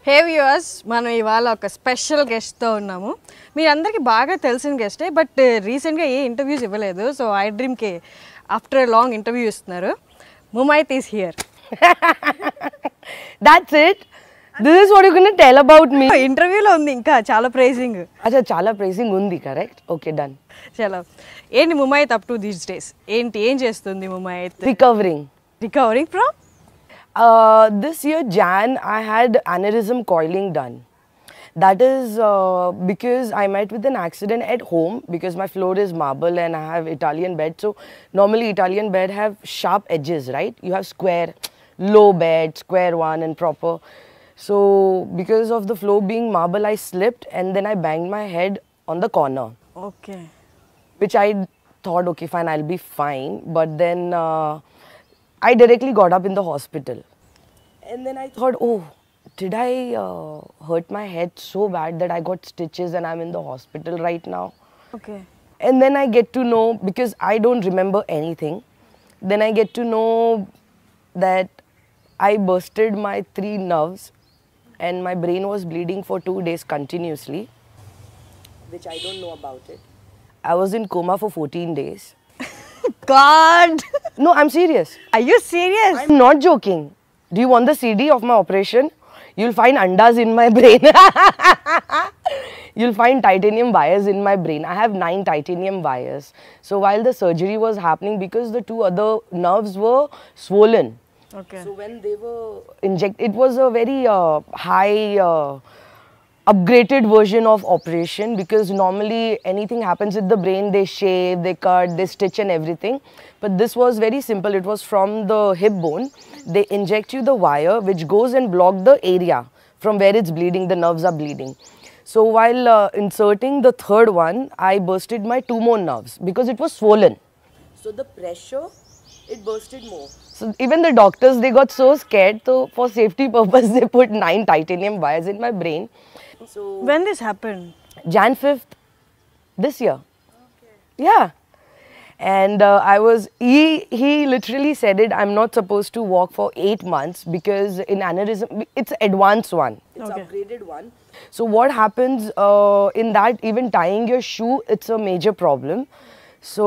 హే viewers, మనం ఇవాళ ఒక స్పెషల్ గెస్ట్తో ఉన్నాము. మీ అందరికీ బాగా తెలిసిన గెస్టే, బట్ రీసెంట్గా ఏ ఇంటర్వ్యూస్ ఇవ్వలేదు. సో ఐ డ్రీమ్కి ఆఫ్టర్ లాంగ్ ఇంటర్వ్యూ ఇస్తున్నారు. Mumaith is here. That's it. This is what you're going to tell about me. ఇంటర్వ్యూలో ఉంది ఇంకా చాలా ప్రైజింగ్. అచ్చా చాలా ప్రైసింగ్ ఉంది, కరెక్ట్? Okay, done. చాలా ఏంటి Mumaith up to these days? ఏం చేస్తుంది Mumaith? Recovering from This year Jan I had aneurysm coiling done. That is because I met with an accident at home because my floor is marble and I have Italian bed. So normally Italian bed have sharp edges, right? You have square, low bed, square one and proper. So because of the floor being marble, I slipped and then I banged my head on the corner. Okay. Which I thought, okay, fine, I'll be fine. But then I directly got up in the hospital. And then I thought, oh, did I hurt my head so bad that I got stitches and I'm in the hospital right now? Okay. And then I get to know, because I don't remember anything, then I get to know that I bursted my 3 nerves and my brain was bleeding for 2 days continuously, which I don't know about it. I was in coma for 14 days. God! No, I'm serious. Are you serious? I'm not joking. Do you want the CD of my operation? You'll find andas in my brain. You'll find titanium wires in my brain. I have 9 titanium wires. So while the surgery was happening, because the 2 other nerves were swollen. Okay. So when they were injected, it was a very high upgraded version of operation, because normally anything happens with the brain, they shave, they cut, they stitch and everything. But this was very simple. It was from the hip bone. They inject you the wire which goes and block the area from where it's bleeding, the nerves are bleeding. So while inserting the 3rd one, I bursted my 2 more nerves because it was swollen. So the pressure, it bursted more. So even the doctors, they got so scared. So for safety purpose, they put 9 titanium wires in my brain. So When this happened? Jan 5th this year. Okay. Yeah. And he literally said it, I'm not supposed to walk for 8 months because in aneurysm, it's advanced one. It's Okay. upgraded one. So what happens in that, even tying your shoe, it's a major problem. So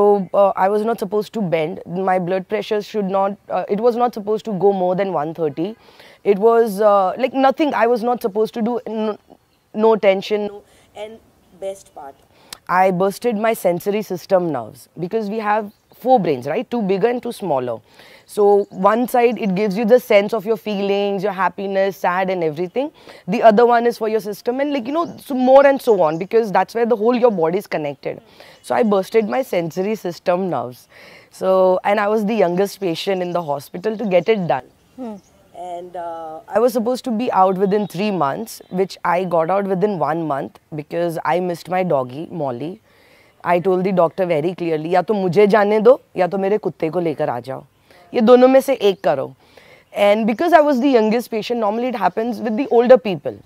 I was not supposed to bend. My blood pressure should not, it was not supposed to go more than 130. It was like nothing. I was not supposed to do, no tension. And best part, I bursted my sensory system nerves because we have 4 brains, right? 2 bigger and 2 smaller. So one side, it gives you the sense of your feelings, your happiness, sad and everything. The other one is for your system and, like, you know, so more and so on, because that's where the whole your body is connected. So I bursted my sensory system nerves. So, and I was the youngest patient in the hospital to get it done. And I was supposed to be out within 3 months, which I got out within 1 month because I missed my doggy, Molly. I told the doctor very clearly, या तो मुझे जाने दो या तो मेरे कुत्ते को लेकर आ जाओ, ये दोनों में से एक करो. And because I was the youngest patient, normally it happens with the older people.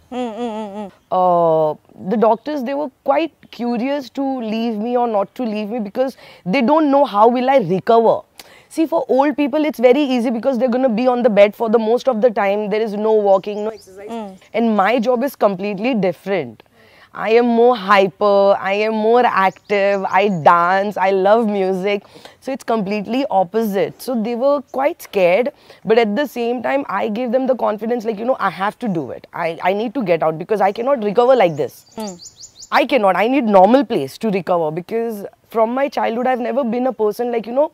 The doctors, they were quite curious to leave me or not to leave me because they don't know how will I recover. See, for old people, it's very easy because they're going to be on the bed for the most of the time. There is no walking, no exercise. And my job is completely different. I am more hyper, I am more active, I dance, I love music. So it's completely opposite. So they were quite scared. But at the same time, I gave them the confidence, like, you know, I have to do it. I need to get out because I cannot recover like this. I cannot. I need normal place to recover because from my childhood, I've never been a person like, you know,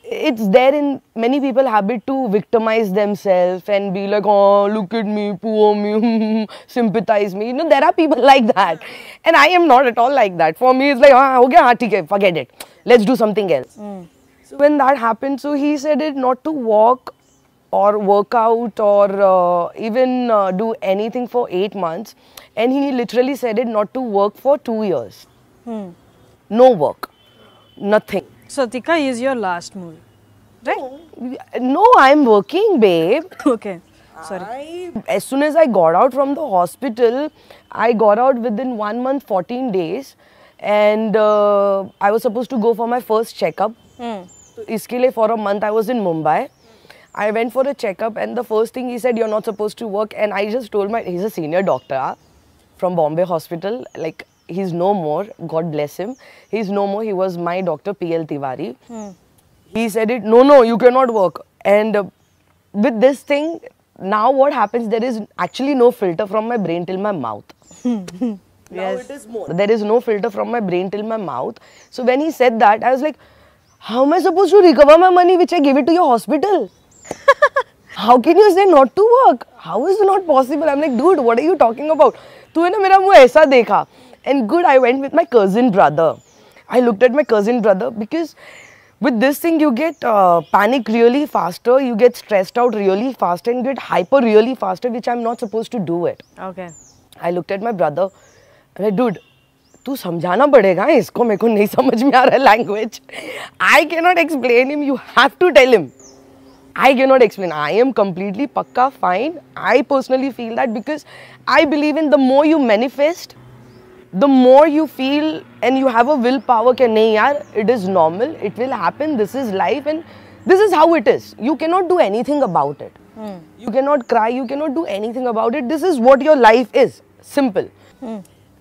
it's there in many people habit to victimize themselves and be like, oh, look at me, poor me, sympathize me. You know, there are people like that. And I am not at all like that. For me, it's like, okay, okay, forget it. Let's do something else. So when that happened, so he said it not to walk or work out or even do anything for 8 months. And he literally said it not to work for 2 years. No work, nothing. So Tika is your last movie, right? No, I'm working, babe. Okay. Sorry. As soon as I got out from the hospital, I got out within 1 month, 14 days. And I was supposed to go for my first checkup. So, iske liye for a month I was in Mumbai. I went for a checkup, and the first thing he said, you're not supposed to work. And I just told he's a senior doctor from Bombay Hospital. Like, he's no more, God bless him. He's no more. He was my doctor, PL Tiwari. He said it, no, you cannot work. And with this thing, now what happens, there is actually no filter from my brain till my mouth. Now it is more. There is no filter from my brain till my mouth. So when he said that, I was like, how am I supposed to recover my money which I gave it to your hospital? How can you say not to work? How is it not possible? I'm like, dude, what are you talking about? तूने मेरा मुँह ऐसा देखा. And good, I went with my cousin brother. I looked at my cousin brother because with this thing you get panic really faster, you get stressed out really fast and get hyper really faster, which I'm not supposed to do it. Okay. I looked at my brother. I'm like, dude, तू समझाना पड़ेगा इसको, मेरे को नहीं समझ में आ रहा language. I cannot explain him. You have to tell him. I cannot explain. I am completely pakka fine. I personally feel that because I believe in the more you manifest, the more you feel and you have a willpower कि नहीं यार, it is normal, it will happen, this is life and this is how it is. You cannot do anything about it. You cannot cry, you cannot do anything about it. This is what your life is. Simple.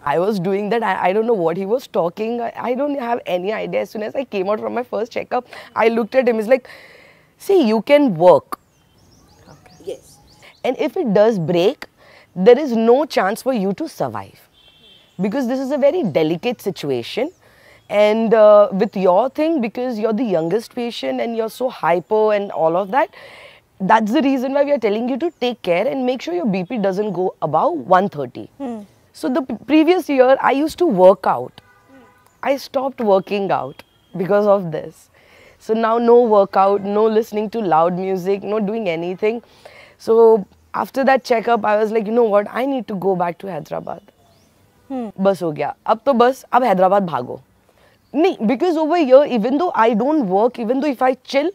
I was doing that. I don't know what he was talking. I don't have any idea. As soon as I came out from my first checkup, I looked at him. He's like, see, you can work. Okay. Yes. And if it does break, there is no chance for you to survive. Because this is a very delicate situation. And with your thing, because you're the youngest patient and you're so hyper and all of that, that's the reason why we are telling you to take care and make sure your BP doesn't go above 130. So the previous year, I used to work out. I stopped working out because of this. So now no workout, no listening to loud music, no doing anything. So after that checkup, I was like, you know what, I need to go back to Hyderabad. बस हो गया अब तो बस अब हैदराबाद भागो नहीं because over here even though I don't work, even though if I chill,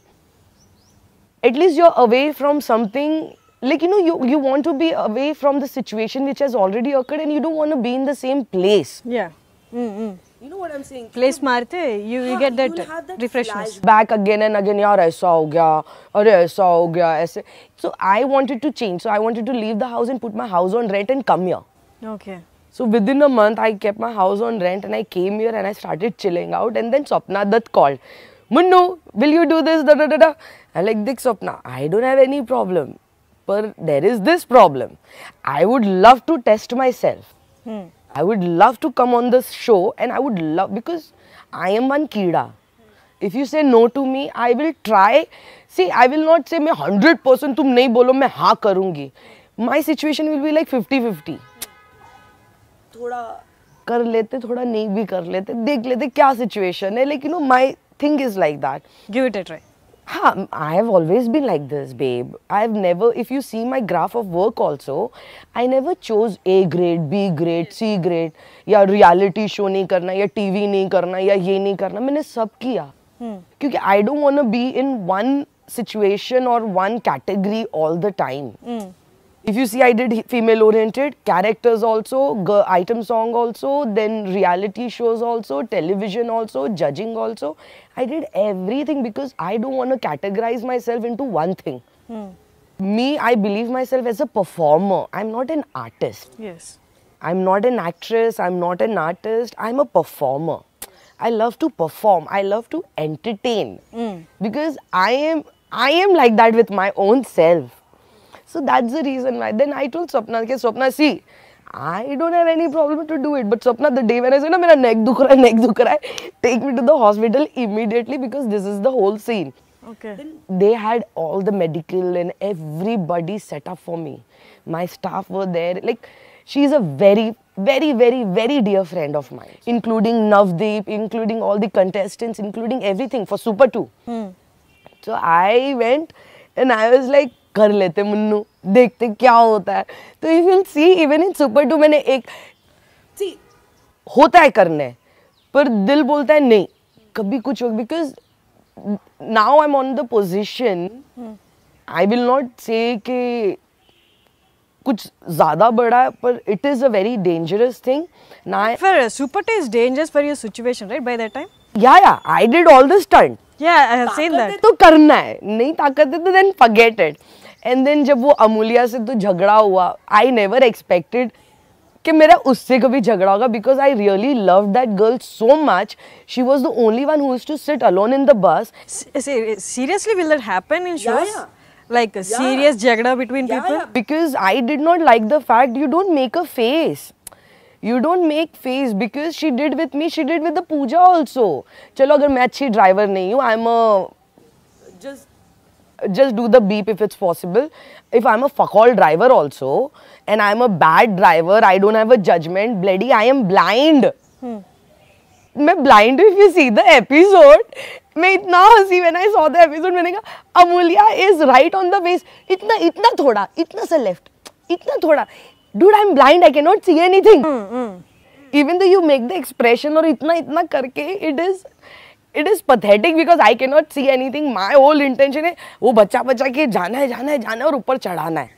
at least you're away from something, like you want to be away from the situation which has already occurred and you don't want to be in the same place. Yeah. You know what I'm saying? Place मारते you get that refreshment. Back again and again, यार ऐसा हो गया, अरे ऐसा हो गया, ऐसे. So I wanted to change. So I wanted to leave the house and put my house on rent and come here. Okay. So within a month, I kept my house on rent and I came here and I started chilling out. And then Swapna Dutt called, Munnu, will you do this? Da, da, da, da. I'm like, Dik Swapna, I don't have any problem. But there is this problem. I would love to test myself. I would love to come on this show and I would love, because I am one keeda. If you say no to me, I will try. See, I will not say मैं 100% तुम नहीं बोलो मैं हाँ करूँगी. My situation will be like 50-50. थोड़ा कर लेते, थोड़ा नहीं भी कर लेते, देख लेते क्या situation है. Like, my thing is like that. Give it a try. हाँ, I have always been like this, babe. I have never, if you see my graph of work also, I never chose A grade, B grade, C grade, या reality show नहीं करना, या TV नहीं करना, या ये नहीं करना. मैंने सब किया. क्योंकि I don't want to be in one situation or one category all the time. If you see, I did female-oriented characters also, item song also, then reality shows also, television also, judging also. I did everything because I don't want to categorize myself into one thing. Me, I believe myself as a performer. I'm not an artist. Yes. I'm not an actress. I'm not an artist. I'm a performer. I love to perform. I love to entertain. Because I am like that with my own self. So that's the reason why. Then I told Swapna, okay, Swapna, see, I don't have any problem to do it. But Swapna, the day when I said, my neck dukh raha hai, take me to the hospital immediately because this is the whole scene. Okay. Then they had all the medical and everybody set up for me. My staff were there. Like, she's a very, very, very, very dear friend of mine. Including Navdeep, including all the contestants, including everything for Super 2. So I went and I was like, कर लेते मुन्नू, देखते क्या होता है. तो if you'll see, even in Super 2 मैंने एक, see, होता है करने, पर दिल बोलता है नहीं, कभी कुछ हो, because now I'm on the position, I will not say कि कुछ ज़्यादा बड़ा है, पर it is a very dangerous thing. For Super 2 is dangerous for your situation, right? By that time. Yeah, I did all the stunt. Yeah, I have seen that. तो करना है, नहीं ताकत है तो then forget it. And then जब वो अमूल्या से तो झगड़ा हुआ, I never expected कि मेरा उससे कभी झगड़ा होगा, because I really loved that girl so much. She was the only one who used to sit alone in the bus. Seriously, will that happen in shows? Yeah. Like a serious jagda between people? Because I did not like the fact you don't make a face. You don't make face, because she did with me, she did with the Pooja also. चलो अगर मैं अच्छी driver नहीं हूँ, I'm a just do the beep if it's possible. If I'm a fuck all driver also, and I'm a bad driver, I don't have a judgment. Bloody, I am blind. मैं blind if you see the episode. मैं इतना हंसी when I saw the episode. मैंने कहा Amulya is right on the waist. इतना थोड़ा, इतना सा left, इतना थोड़ा. Dude, I'm blind. I cannot see anything. Even though you make the expression और इतना करके, it is pathetic because I cannot see anything. My whole intention है वो बच्चा के जाना है और ऊपर चढ़ाना है.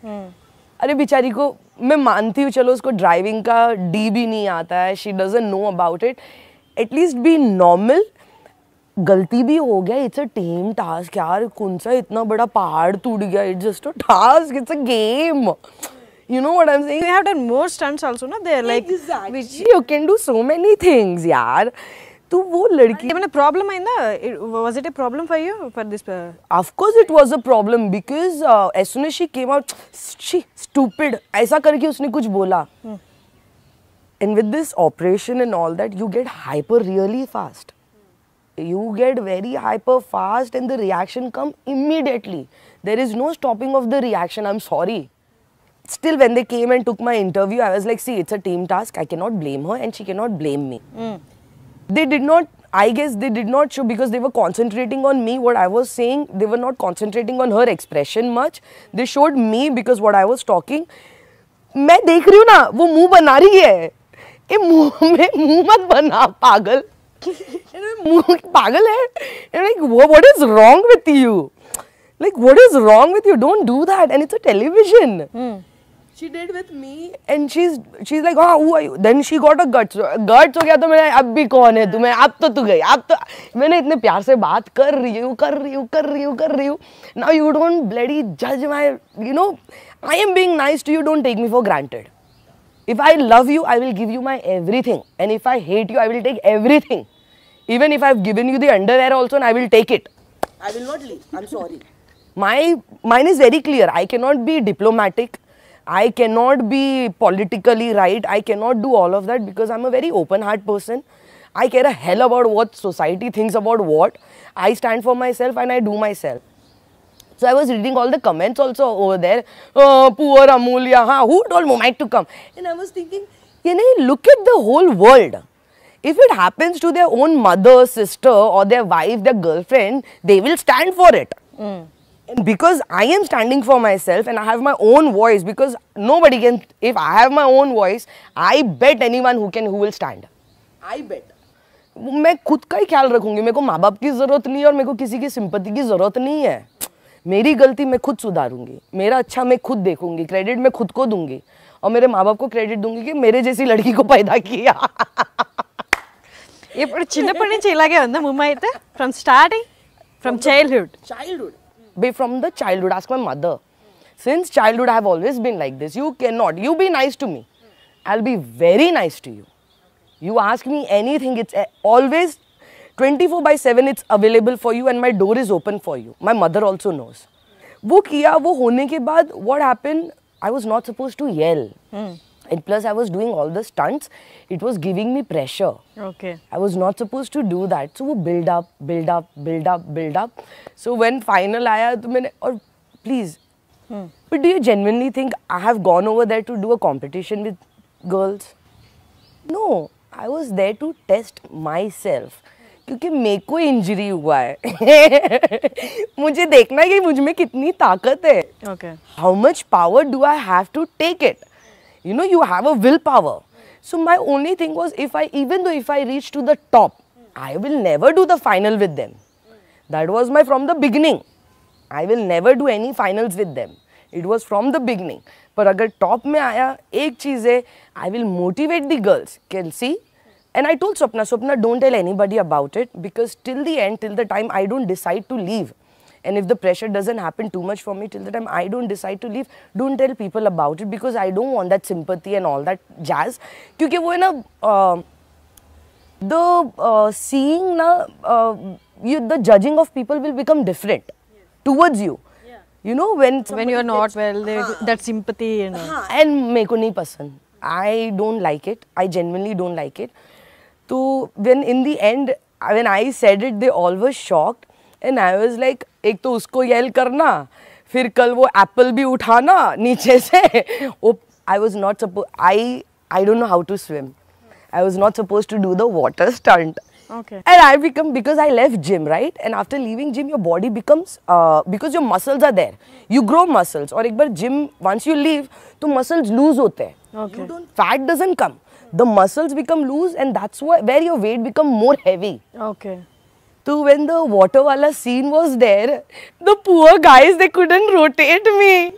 अरे बेचारी को मैं मानती हूँ, चलो उसको ड्राइविंग का डी भी नहीं आता है. She doesn't know about it. At least be normal. गलती भी हो गया. It's a team task यार. कौन सा इतना बड़ा पहाड़ टूट गया. It's just a task. It's a game. You know what I'm saying? You have done more stunts also, no? They're like exactly. You can do so many things, यार. तो वो लड़की. Even a problem आइंदा? Was it a problem for you for this? Of course, it was a problem because as soon as she came out, she stupid. ऐसा करके उसने कुछ बोला. And with this operation and all that, you get hyper really fast. You get very hyper fast, and the reaction come immediately. There is no stopping of the reaction. I'm sorry. Still, when they came and took my interview, I was like, see, it's a team task. I cannot blame her and she cannot blame me. They did not, I guess they did not show, because they were concentrating on me, what I was saying. They were not concentrating on her expression much. They showed me because what I was talking. मैं देख रही हूँ ना, वो मुंह बना रही है. ये मुंह मत बना, पागल. मुंह पागल है. And like, what is wrong with you? Like, what is wrong with you? Don't do that. And it's a television. She did with me, and she's like, oh, who are you? Then she got a guts. Guts हो गया तो मैं अब भी कौन है तुम्हें? अब तो तू गई. अब तो मैंने इतने प्यार से बात कर रही हूँ. Now you don't bloody judge my, you know, I am being nice to you. Don't take me for granted. If I love you, I will give you my everything. And if I hate you, I will take everything. Even if I've given you the underwear also, and I will take it. I will not leave. I'm sorry. Mine is very clear. I cannot be diplomatic. I cannot be politically right. I cannot do all of that because I'm a very open-heart person. I care a hell about what society thinks about what. I stand for myself and I do myself. So I was reading all the comments also over there. Oh, poor Amulya. Who told Mumai to come? And I was thinking, you know, look at the whole world. If it happens to their own mother, sister or their wife, their girlfriend, they will stand for it. And because I am standing for myself and I have my own voice, because nobody can, if I have my own voice, I bet anyone who will stand. I bet. मैं खुद का ही ख्याल रखूंगी. मेरे को माँ बाप की जरूरत नहीं है और मेरे को किसी की सिंपैथी की जरूरत नहीं है. मेरी गलती मैं खुद सुधारूंगी. मेरा अच्छा मैं खुद देखूंगी. क्रेडिट मैं खुद को दूंगी और मेरे माँ बाप को क्रेडिट दूंगी कि मेरे जैसी लड़की को पैदा किया. ఇప్పుడు చిన్నప్పటి నుంచి ఇలాగే ఉందా ముమ్మ అయితే from starting from childhood from the childhood. Ask my mother. Since childhood I have always been like this. You be nice to me, I'll be very nice to you. You ask me anything, it's always 24/7 it's available for you and my door is open for you. My mother also knows. वो किया, वो होने के बाद what happened, I was not supposed to yell. And plus I was doing all the stunts. It was giving me pressure. Okay. I was not supposed to do that. So वो build up. So when final आया तो मैंने, और please, but do you genuinely think I have gone over there to do a competition with girls? No, I was there to test myself. क्योंकि मेरे को injury हुआ है. मुझे देखना है कि मुझ में कितनी ताकत है. Okay. How much power do I have to take it? You know, you have a willpower. So my only thing was, even though if I reach to the top, I will never do the final with them. That was from the beginning. I will never do any finals with them. It was from the beginning. पर अगर top में आया, एक चीज़ है, I will motivate the girls. Can see, And I told Swapna, don't tell anybody about it, because till the end, till the time I don't decide to leave, and if the pressure doesn't happen too much for me, till the time I don't decide to leave, don't tell people about it, because I don't want that sympathy and all that jazz. Because वो है ना, the seeing na, the judging of people will become different towards you. You know, when you are not well, that sympathy and and मेरे को नहीं पसंद. I don't like it. I genuinely don't like it. So when in the end, when I said it, they all were shocked, and I was like, एक तो उसको yell करना, फिर कल वो apple भी उठाना नीचे से. I was not supposed. I don't know how to swim. I was not supposed to do the water stunt. Okay. And I become, because I left gym, right? And after leaving gym, your body becomes, because your muscles are there. You grow muscles. और एक बार gym, once you leave, तो muscles lose होते हैं. Okay. Fat doesn't come. The muscles become loose, and that's where your weight become more heavy. Okay. So when the water wala scene was there, the poor guys, they couldn't rotate me.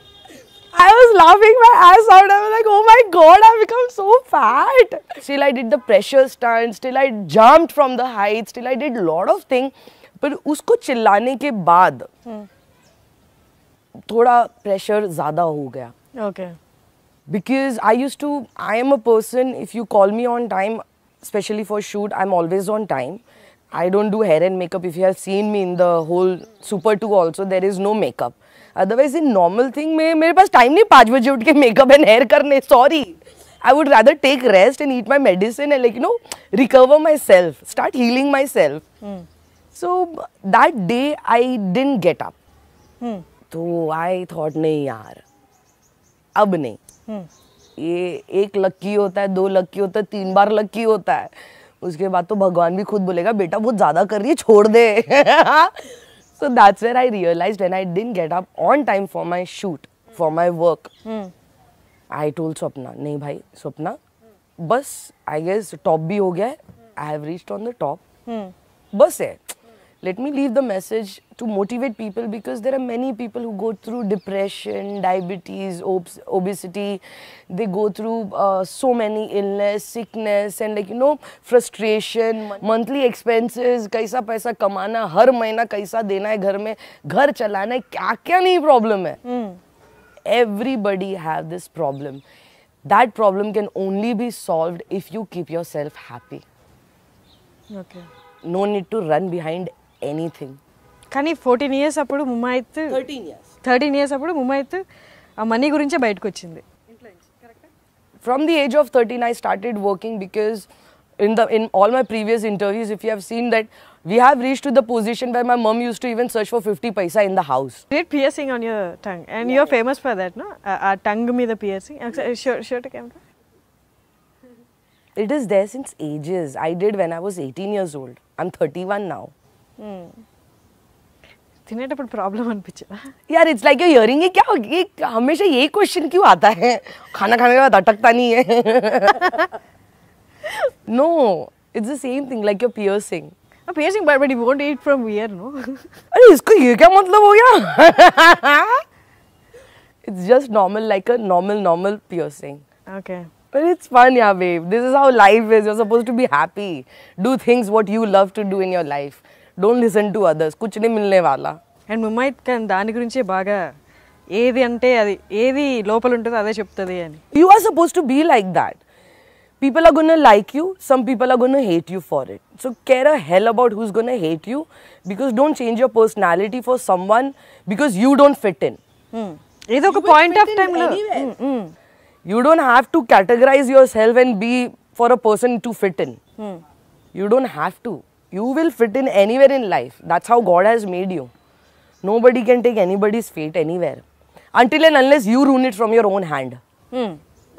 I was laughing my ass out. I was like, oh my god, I've become so fat. Still I did the pressure stunt, still I jumped from the heights, still I did a lot of things. But उसको चिल्लाने के बाद थोड़ा pressure ज़्यादा हो गया. Okay. Because I am a person, if you call me on time, especially for shoot, I'm always on time. I don't do hair and makeup. If you have seen me in the whole Super 2 also, there is no makeup. Otherwise, in normal thing, मेरे पास time नहीं 5 बजे उठ के makeup and hair करने. Sorry. I would rather take rest and eat my medicine and, like, you know, recover myself, start healing myself. So that day I didn't get up. So I thought, नहीं यार, अब नहीं. ये एक लक्की होता है, 2 लक्की होता है, 3 बार लक्की होता है. उसके बाद तो भगवान भी खुद बोलेगा बेटा बहुत ज़्यादा कर रही है, छोड़ दे. So that's where I realized, when I didn't get up on time for my shoot, for my work, I told Swapna, नहीं भाई Swapna, बस I guess top भी हो गया है, I have reached on the top, बस है. Let me leave the message to motivate people, because there are many people who go through depression, diabetes, obesity. They go through so many illness, sickness, and, like, you know, frustration, monthly expenses, कैसा पैसा कमाना, हर महीना कैसा देना है घर में, घर चलाना है, क्या-क्या नहीं problem है. Everybody have this problem. That problem can only be solved if you keep yourself happy. Okay. No need to run behind anything. కానీ 14 years అప్పుడు ముమ్మాయిత్ 13 years అప్పుడు ముమ్మాయిత్ ఆ మనీ గురించే బయటకు వచ్చింది. From the age of 13 I started working, because in all my previous interviews, if you have seen that, we have reached to the position where my mom used to even search for 50 paisa in the house. You did piercing on your tongue and you're famous for that, no? ఆ tongue మీద piercing. Show to camera. It is there since ages. I did when I was 18 years old. I'm 31 now. తినేటప్పుడు problem అనిపించదా? यार it's like you're hearing ये क्या, ये हमेशा ये question क्यों आता है, खाना खाने के बाद अटकता नहीं है? No, it's the same thing like your piercing. A piercing, but you won't eat from here, no? अरे इसको ये क्या मतलब हो गया? It's just normal, like a normal piercing. Okay. But it's fun, yeah, babe. This is how life is. You're supposed to be happy. Do things what you love to do in your life. Don't listen to others. कुछ नहीं मिलने वाला. And ముమ్మాయిత్ కానీ దాని గురించే బాగా ఏది అంటే అది ఏది లోపల ఉంటుందో అదే చెప్తుంది అని. You are supposed to be like that. People are gonna like you. Some people are gonna hate you for it. So care a hell about who's gonna hate you, because don't change your personality for someone because you don't fit in. ఏదో ఒక point of time లో You don't have to categorize yourself and be for a person to fit in. You don't have to. You will fit in anywhere in life. That's how God has made you. Nobody can take anybody's fate anywhere. Until and unless you ruin it from your own hand.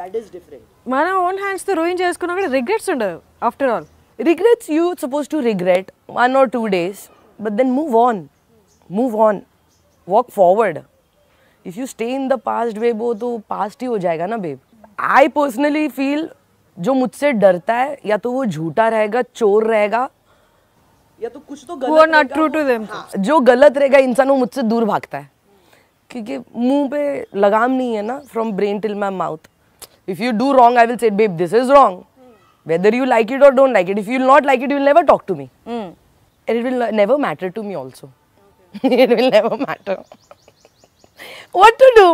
That is different. మన own hands తో ruin చేసుకున్నా కూడా regrets ఉండవు after all. Regrets, you supposed to regret 1 or 2 days, but then move on. Move on. Walk forward. If you stay in the past, babe, वो तो past ही हो जाएगा ना, babe. I personally feel जो मुझसे डरता है या तो वो झूठा रहेगा, चोर रहेगा, या तो कुछ तो गलत Who are not true to them. जो गलत रहेगा इंसान वो मुझसे दूर भागता है, क्योंकि मुंह पे लगाम नहीं है ना, from brain till my mouth. If you do wrong, I will say, babe, this is wrong. whether you like it or don't like it. If you will not like it, you will never talk to me. And it will never matter to me also. It will never matter. What to do?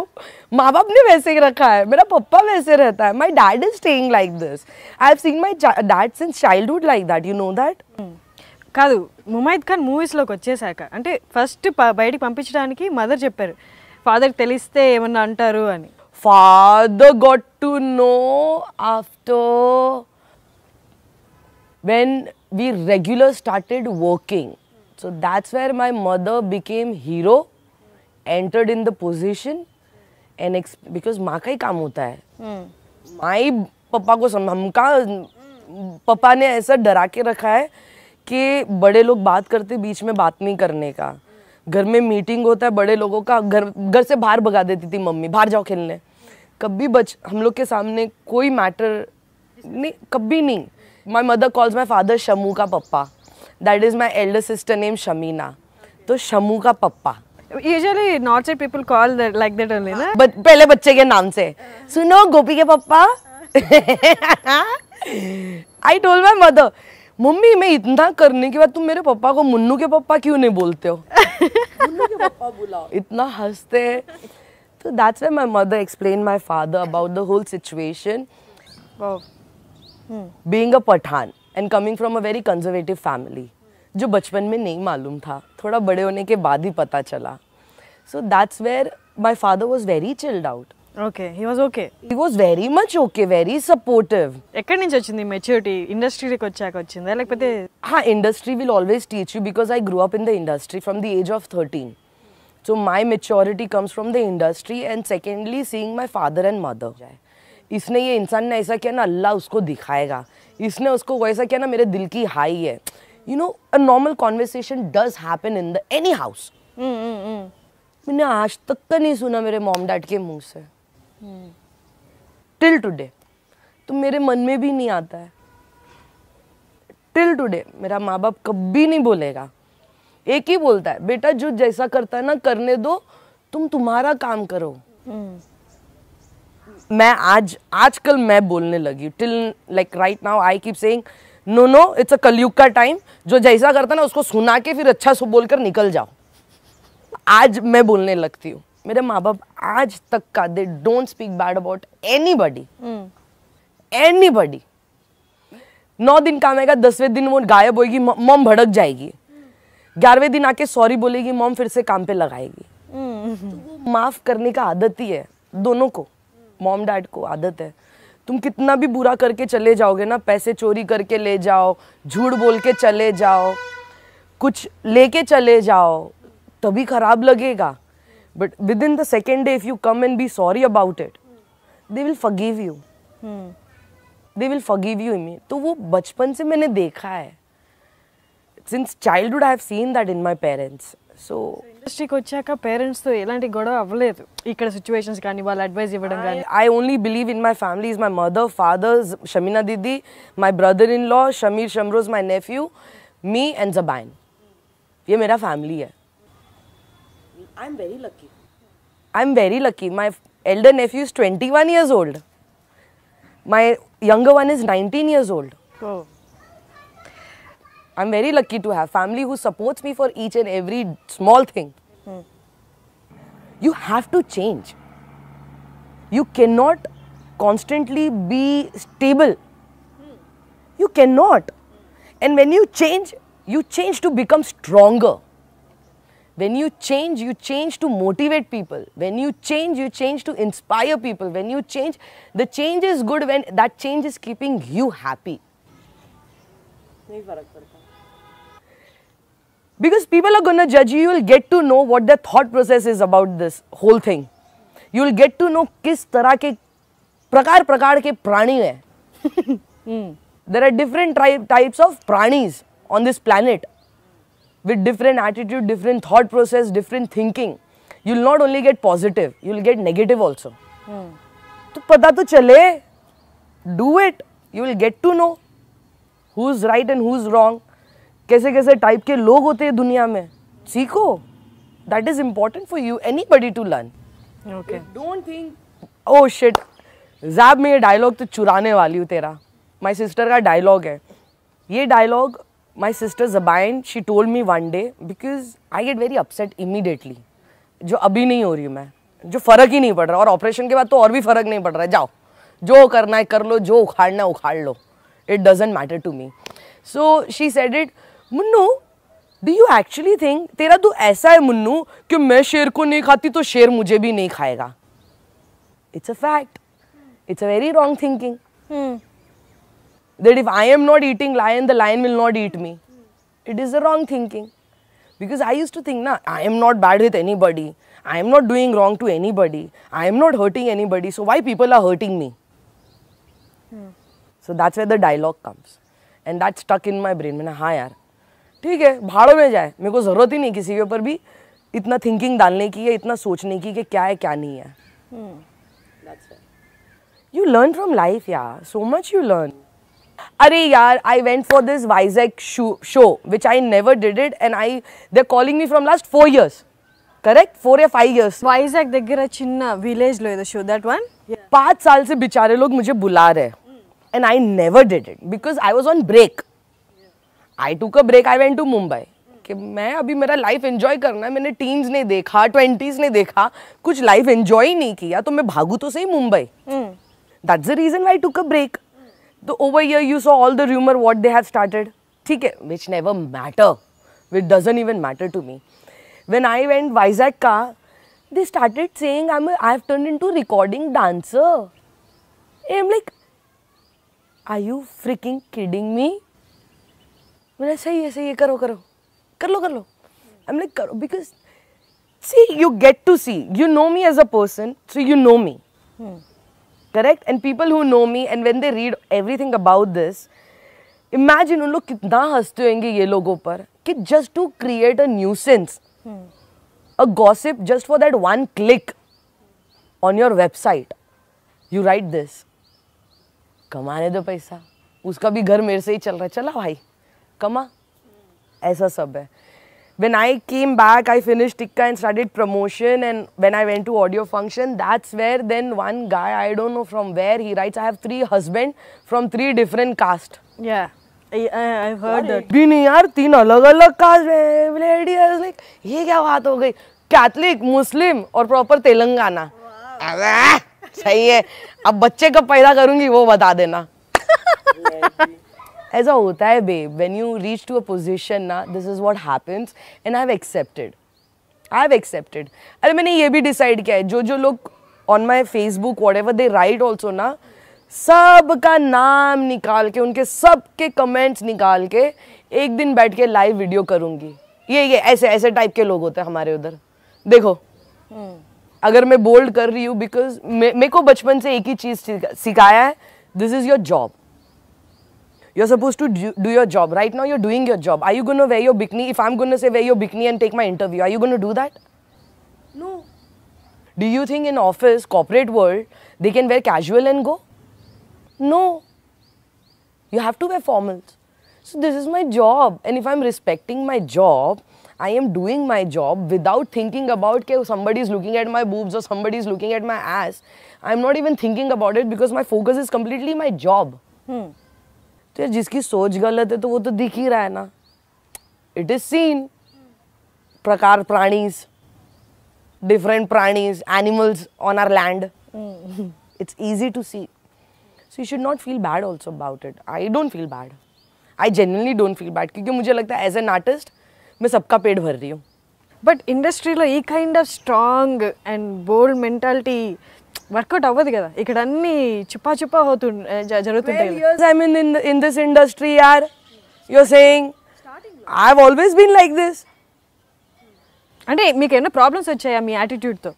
माँ बाप ने वैसे ही रखा है, मेरा पप्पा वैसे रहता है. My dad is staying like this. I have seen my dad since childhood like that. You know that? కాదు, ముమైత్ ఖాన్ మూవీస్లోకి వచ్చేసాక అంటే ఫస్ట్ బయటికి పంపించడానికి మదర్ చెప్పారు, ఫాదర్ తెలిస్తే ఏమన్నా అంటారు అని. Father got to know after when we regular started working. So that's where my mother became hero, entered in the position, and because माँ का ही काम होता है. माँ ही पापा को हमका पापा ने ऐसा डरा के रखा है कि बड़े लोग बात करते बीच में बात नहीं करने का. घर में मीटिंग होता है बड़े लोगों का, घर से बाहर भगा देती थी मम्मी, बाहर जाओ खेलने. कभी हम लोग के सामने कोई मैटर नहीं, कभी नहीं. My mother calls my father Shamu का papa. That is my elder sister name Shameena. तो शमू का papa. Usually north side people call that like that only ना. पहले बच्चे के नाम से, सुनो गोपी के papa. I told my mother, mummy मैं इतना करने के बाद तुम मेरे पापा को मुन्नू के पापा क्यों नहीं बोलते हो? मुन्नू के पापा बुलाओ. इतना हंसते हैं. So that's where my mother explained my father about the whole situation. Wow. Being a Pathan and coming from a very conservative family, जो बचपन में नहीं मालूम था, थोड़ा बड़े होने के बाद ही पता चला. So that's where my father was very chilled out. Okay, he was okay. He was very much okay, very supportive. ఎక్కడి నుంచి వచ్చింది మెచ్యూరిటీ? ఇండస్ట్రీకి వచ్చాక వచ్చిందా లేకపోతే? हाँ, industry will always teach you because I grew up in the industry from the age of 13. So my maturity comes from the industry and secondly seeing my father and mother. इसने ये इंसान ने ऐसा किया ना, अल्लाह उसको दिखाएगा. इसने उसको वैसा किया ना, मेरे दिल की हाई है. You know, a normal conversation does happen in the any house. मैंने आज तक का नहीं सुना मेरे मॉम डैड के मुंह से. Till today. तो मेरे मन में भी नहीं आता है. Till today मेरा माँ बाप कभी नहीं बोलेगा. एक ही बोलता है, बेटा जो जैसा करता है ना करने दो, तुम तुम्हारा काम करो. मैं आजकल मैं बोलने लगी. Till like right now I keep saying no it's a Kalyug का टाइम. जो जैसा करता है ना उसको सुना के फिर अच्छा सो बोलकर निकल जाओ. आज मैं बोलने लगती हूँ. मेरे माँ बाप आज तक का they don't speak bad about anybody. 9 दिन काम आएगा, 10वें दिन वो गायब होगी, मॉम भड़क जाएगी. 11वें दिन आके सॉरी बोलेगी, मॉम फिर से काम पे लगाएगी. तो माफ करने का आदत ही है दोनों को, मॉम डैड को आदत है. तुम कितना भी बुरा करके चले जाओगे ना, पैसे चोरी करके ले जाओ, झूठ बोल के चले जाओ, कुछ लेके चले जाओ, तभी खराब लगेगा. But within the second day if you come and be sorry about it, they will forgive you. They will forgive you. तो वो बचपन से मैंने देखा है. Since childhood I have seen that in my parents. So ఇండస్ట్రీకి వచ్చాక parents తో ఎలాంటి గొడవ అవ్వలేదు ఇక్కడ సిచ్యువేషన్స్ కానీ వాళ్ళ అడ్వైస్ ఇవ్వడం కానీ? I only believe in my family is my mother, father, Shamina Didi, my brother-in-law, Shamir Shamroz, my nephew, me and Zabain. ये मेरा family है. I'm very lucky. I'm very lucky. My elder nephew is 21 years old. My younger one is 19 years old. Oh. I'm very lucky to have family who supports me for each and every small thing. You have to change. You cannot constantly be stable. You cannot. And when you change to become stronger. When you change to motivate people. When you change to inspire people. When you change, the change is good when that change is keeping you happy. नहीं फर्क पड़ता. Because people are gonna judge you, you will get to know what their thought process is about this whole thing. You will get to know किस तरह के प्रकार के प्राणी हैं. There are different types of प्राणीज on this planet with different attitude, different thought process, different thinking. You will not only get positive, you will get negative also. तो पता तो चले. Do it. You will get to know who's right and who's wrong. कैसे कैसे type के लोग होते हैं दुनिया में, सीखो. That is important for you, anybody to learn. Okay. Don't think, oh shit, Zeb में ये डायलॉग तो चुराने वाली हूँ तेरा. माई सिस्टर का डायलॉग है, ये dialogue my sister Zabin she told me one day, because I get very upset immediately, जो अभी नहीं हो रही हूँ मैं, जो फ़र्क ही नहीं पड़ रहा, और ऑपरेशन के बाद तो और भी फ़र्क नहीं पड़ रहा है, जाओ जो करना है कर लो, जो उखाड़ना है उखाड़ लो, it doesn't matter to me. So she said it, Munnu do you actually think, तेरा तो ऐसा है मुन्नू कि मैं शेर को नहीं खाती तो शेर मुझे भी नहीं खाएगा. It's a fact, it's a very wrong thinking. That if I am not eating lion, the lion will not eat me. It is the wrong thinking. Because I used to think, na, I am not bad with anybody. I am not doing wrong to anybody. I am not hurting anybody. So why people are hurting me? So that's where the dialogue comes. And that stuck in my brain. मैंने हाँ यार, ठीक है, भाड़ों में जाए, मेरे को ज़रूरत ही नहीं किसी के ऊपर भी इतना थिंकिंग डालने की या इतना सोचने की कि क्या है क्या नहीं है. You learn from life, yeah. So much you learn. अरे यार, I went for this Vizag show, which I never did it, and they're calling me from last 4 years. Correct? 4 या 5 years. వైజాగ్ దగ్గర చిన్న విలేజ్ లో ఏదో షో, దట్ వన్. 5 साल से बेचारे लोग मुझे बुला रहे, and I never did it because I was on break. I took a break. I went to Mumbai. कि मैं अभी मेरा लाइफ एंजॉय करना है, मैंने टीन्स नहीं देखा, 20s नहीं देखा, कुछ लाइफ एंजॉय ही नहीं किया, तो मैं भागू तो सही Mumbai. That's the reason why I took a break. So over here you saw all the rumor what they have started. ठीक है, which never matter, which doesn't even matter to me. When I went Vizag ka, they started saying I've turned into recording dancer. I'm like, are you freaking kidding me? मैंने सही है करो कर लो. I'm like करो, because see, you get to see, you know me as a person, so you know me. Correct? And people who know me, and when they read everything about this, imagine उन लोग कितना हंसते होंगे ये लोगों पर कि just to create a nuisance, a gossip, just for that one click on your website, you write this. कमाने दो पैसा, उसका भी घर मेरे से ही चल रहा है, चला भाई कमा, ऐसा सब है. When I came back, I finished Tikka and started promotion, and when I went to audio function, that's where then one guy, I don't know from where, he writes, I have 3 husbands from 3 different caste. Yeah, I've heard that. भी नहीं यार, 3 अलग-अलग caste है. Lady, I was like, ये क्या बात हो गई? कैथलिक, मुस्लिम और प्रॉपर तेलंगाना. सही है, अब बच्चे कब पैदा करूंगी वो बता देना. ऐसा होता है babe, when you reach to a position ना, this is what happens, and I've accepted. अरे मैंने ये भी decide किया है, जो लोग on my Facebook whatever they write also ना, सब का नाम निकाल के, उनके सब के comments निकाल के एक दिन बैठ के live video करूँगी. ये ऐसे टाइप के लोग होते हैं हमारे उधर. देखो, अगर मैं bold कर रही हूँ because मेरे को बचपन से एक ही चीज़ सिखाया है, this is your job. You're supposed to do your job. Right now, you're doing your job. Are you going to wear your bikini? If I'm going to say wear your bikini and take my interview, are you going to do that? No. Do you think in office, corporate world, they can wear casual and go? No. You have to wear formals. So this is my job. And if I'm respecting my job, I am doing my job without thinking about that somebody is looking at my boobs or somebody is looking at my ass. I'm not even thinking about it because my focus is completely my job. तो जिसकी सोच गलत है तो वो तो दिख ही रहा है ना. It is seen. प्रकार प्राणीज, डिफरेंट प्राणीज, animals on our land. It's easy to see. So you should not feel bad also about it. I don't feel bad. I genuinely don't feel bad, क्योंकि मुझे लगता है एज एन आर्टिस्ट मैं सबका पेट भर रही हूँ. బట్ ఇండస్ట్రీలో ఈ kind of strong and bold mentality work out అవ్వదు కదా. ఇక్కడ అన్ని చుప్పా జరుగుతుంటాయి. I mean in this industry, yaar, you're saying I've always been like this. అంటే మీకు ఏమైనా ప్రాబ్లమ్స్ వచ్చాయా మీ యాటిట్యూడ్తో?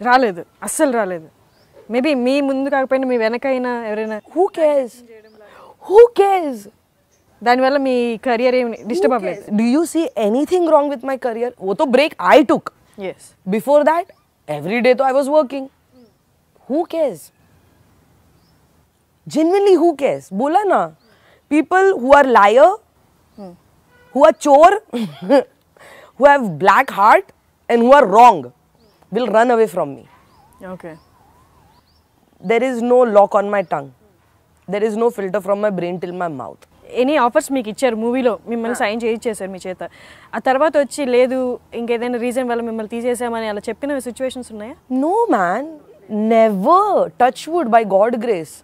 రాలేదు, అస్సలు రాలేదు. మేబీ మీ ముందు కాకపోయినా మీ వెనకైనా ఎవరైనా. Who cares? దానివల్ల మీ కెరియర్ ఏమి డిస్టర్బ్ అవ్వలేదు? Do you see anything wrong with my career? वो तो break I took. Yes. Before that, every day तो I was working. Who cares? Genuinely, who cares? बोला ना, people who are liar, who are chore, who have black heart and who are wrong will run away from me. Okay. There is no lock on my tongue. There is no filter from my brain till my mouth. Any offers మీకు ఇచ్చారు మూవీలో, మిమ్మల్ని sign చేయించేశారు మీ చేత, ఆ తర్వాత వచ్చి లేదు ఇంకేదైనా రీజన్ వల్ల మిమ్మల్ని తీసేసామని అలా చెప్పిన సిచ్యువేషన్స్ ఉన్నాయా? No man, never. Touch wood, by God grace.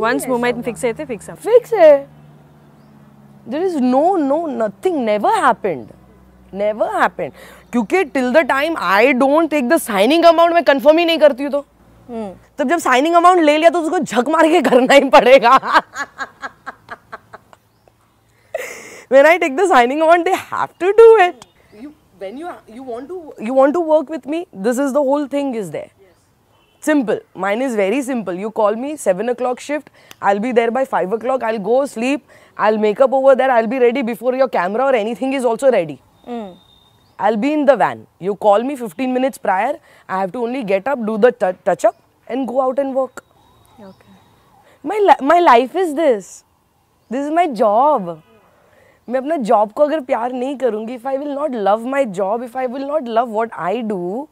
Once Mumaith fix అయితే fix. Fix it. There is no, nothing. Never happened. Never happened. क्योंकि till the time I don't take the signing amount, मैं confirm ही नहीं करती हूँ तो. तब जब signing amount ले लिया तो उसको झक मार के करना ही पड़ेगा. When I take the signing amount, they have to do it. When you want to work with me, this is the whole thing is there. Simple. Mine is very simple. You call me 7 o'clock shift, I'll be there by 5 o'clock, I'll go sleep, I'll make up over there, I'll be ready before your camera or anything is also ready. I'll be in the van. You call me 15 minutes prior, I have to only get up, do the touch up and go out and work. Okay. My life is this. This is my job. मैं अपना job को अगर प्यार नहीं करूँगी, if I will not love my job, if I will not love what I do,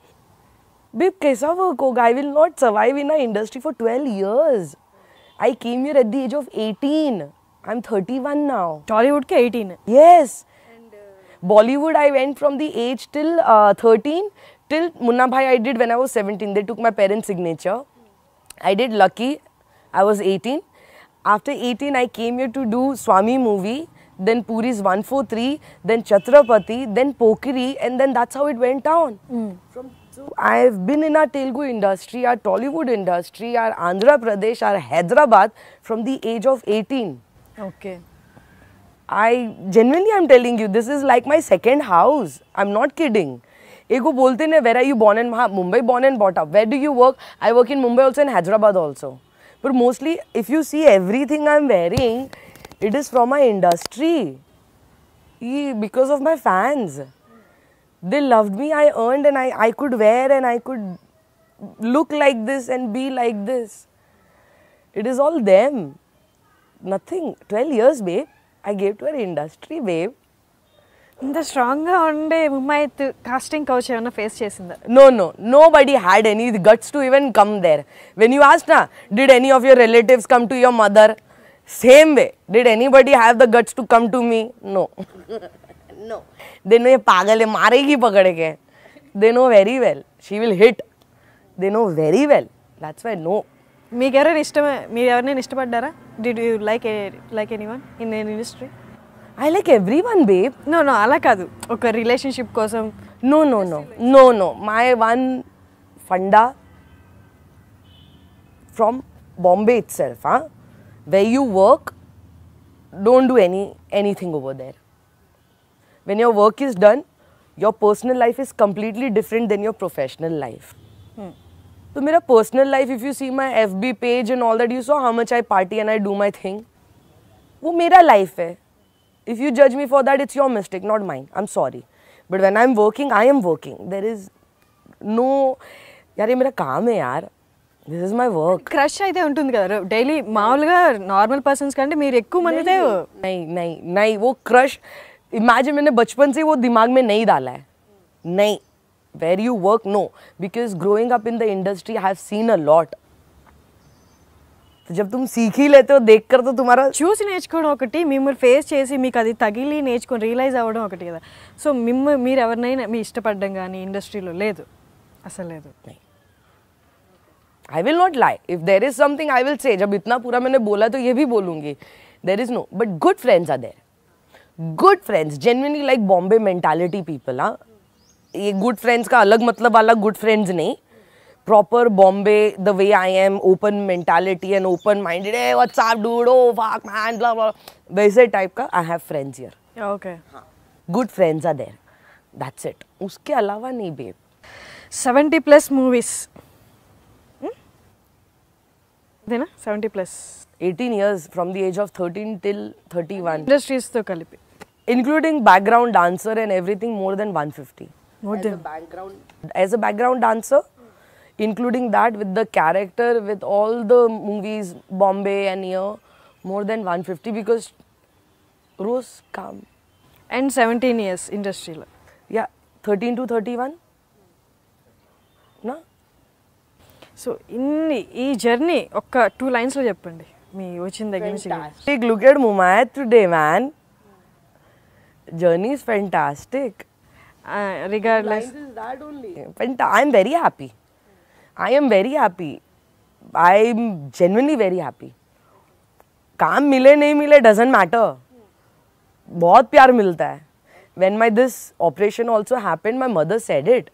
babe, कैसा work होगा? I will not survive in our industry for 12 years. I came here at the age of 18. I'm 31 now. Tollywood కి 18. Yes. Bollywood, I went from the age till 13 till Munna Bhai I did when I was 17. They took my parents' signature. I did Lucky. I was 18. After 18, I came here to do Swami movie. Then Puri's 143, then Chhatrapati, then Pokeri, and then that's how it went down. So I've been in our Telugu industry, our Tollywood industry, our Andhra Pradesh, our Hyderabad from the age of 18. Okay. I genuinely am telling you, this is like my second house. I'm not kidding. Ego bolte ne, where are you born in? Mumbai, born and brought up. Where do you work? I work in Mumbai also and Hyderabad also. But mostly, if you see everything I'm wearing, it is from my industry. Because of my fans. They loved me, I earned, and I could wear and I could look like this and be like this. It is all them. Nothing. 12 years, babe. I gave to our industry, babe. ఇంత స్ట్రాంగ్గా ఉండే Mumaith casting couch ఏమైనా face చేసిందా? No. Nobody had any guts to even come there. When you asked, did any of your relatives come to your mother? Same way. Did anybody have the guts to come to me? No. No. They know ये पागल है, मारेगी पकड़ के. They know very well. She will hit. They know very well. That's why no. మీకు ఎవరైనా ఇష్టమే? మీరు ఎవరైనా ఇష్టపడ్డారా? Did you like anyone in the industry? I like everyone, babe. No, అలా కాదు. ఒక రిలేషన్షిప్ కోసం. No. My one funda from Bombay itself, where you work, don't do anything over there. When your work is done, your personal life is completely different than your professional life. So my personal life, if you see my FB page and all that, you saw how much I party and I do my thing. वो मेरा life है. If you judge me for that, it's your mistake, not mine. I'm sorry. But when I'm working, I am working. There is no, यार ये मेरा काम है यार. This is my work. Crush అయితే ఉంటుంది కదా డైలీ మామూలుగా నార్మల్ పర్సన్స్ కంటే మీరు ఎక్కువ మందితో. नहीं वो क्रश इमेजिन मैंने बचपन से वो दिमाग में नहीं डाला है. नहीं. Where you work, no. Because growing up in the industry, I have seen a lot. जब तुम सीख ही लेते हो देख कर तो तुम्हारा చూసి నేర్చుకోవడం ఒకటి, మిమ్మల్ని ఫేస్ చేసి మీకు అది తగిలి నేర్చుకొని రియలైజ్ అవ్వడం ఒకటి కదా. సో మీరు ఎవరినైనా మీ ఇష్టపడడం కానీ ఇండస్ట్రీలో లేదు, అసలు లేదు. I will not lie. If there is something, I will say. जब इतना पूरा मैंने बोला तो ये भी बोलूँगी. There is no. But good friends are there. Good friends. Genuinely like Bombay mentality people. ये good friends का अलग मतलब वाला good friends नहीं. Proper Bombay, the way I am, open mentality and open minded. Hey, what's up, dude? Oh, fuck, man, blah, blah. वैसे type का I have friends here. Okay. Good friends are there. That's it. उसके अलावा नहीं, babe. 70+ movies. देना 70+. 18 years from the age of 13 till 31. Industries తో కలిపి. Including background dancer and everything, more than 150. As a background dancer, including that with the character, with all the movies, Bombay and here, more than 150 because Rose come. And 17 years industry. Yeah, 13 to 31. No? So ఈ journey ఒక్క 2 లైన్స్లో చెప్పండి. మీ వచ్చిన దగ్గర నుంచి Fantastic. Look at Mumayat today, man. Journey is fantastic. Regardless I'm very happy. I am very happy. I'm genuinely very happy. काम मिले नहीं मिले doesn't matter. बहुत प्यार मिलता है. When my this operation also happened, my mother said it.